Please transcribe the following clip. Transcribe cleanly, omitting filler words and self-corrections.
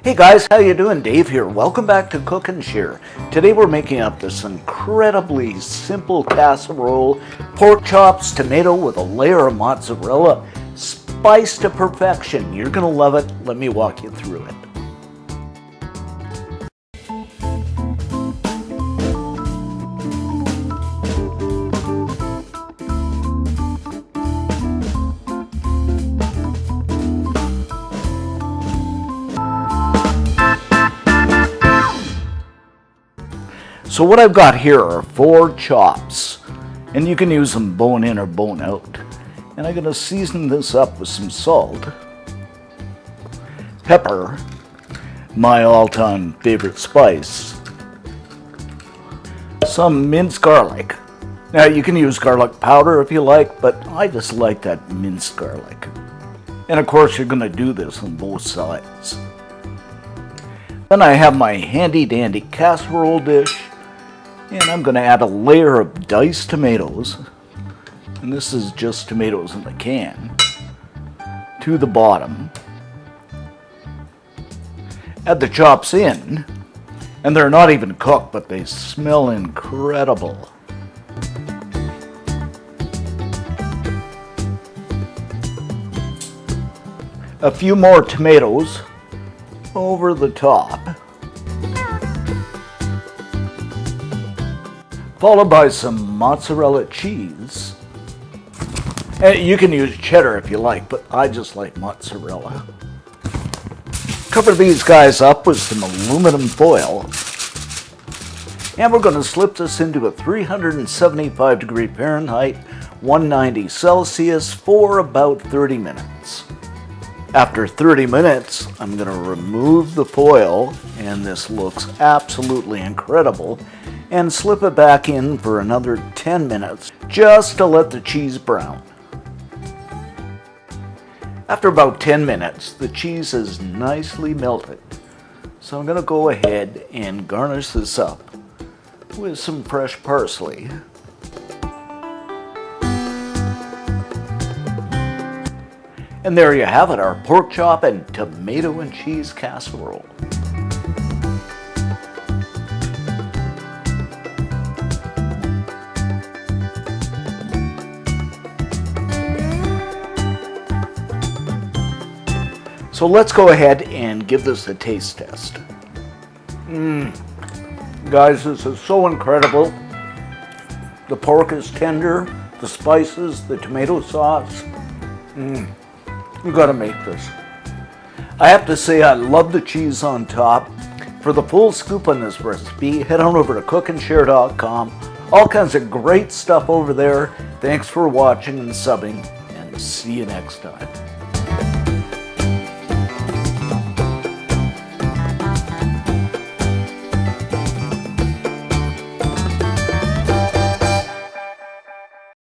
Hey guys, how you doing? Dave here. Welcome back to Cook and Share. Today we're making up this incredibly simple casserole, pork chops, tomato with a layer of mozzarella, spiced to perfection. You're gonna love it. Let me walk you through it. So what I've got here are 4 chops, and you can use them bone in or bone out. And I'm going to season this up with some salt, pepper, my all-time favorite spice, some minced garlic. Now you can use garlic powder if you like, but I just like that minced garlic. And of course you're going to do this on both sides. Then I have my handy dandy casserole dish. And I'm going to add a layer of diced tomatoes, and this is just tomatoes in the can, to the bottom. Add the chops in, and they're not even cooked, but they smell incredible. A few more tomatoes over the top. Followed by some mozzarella cheese. And you can use cheddar if you like, but I just like mozzarella. Cover these guys up with some aluminum foil. And we're going to slip this into a 375 degree Fahrenheit, 190 Celsius for about 30 minutes. After 30 minutes, I'm going to remove the foil, and this looks absolutely incredible, and slip it back in for another 10 minutes just to let the cheese brown. After about 10 minutes, the cheese is nicely melted. So I'm going to go ahead and garnish this up with some fresh parsley. And there you have it, our pork chop and tomato and cheese casserole. So let's go ahead and give this a taste test. Guys, this is so incredible. The pork is tender, the spices, the tomato sauce. You gotta make this. I have to say I love the cheese on top. For the full scoop on this recipe, head on over to cookandshare.com. All kinds of great stuff over there. Thanks for watching and subbing, and see you next time.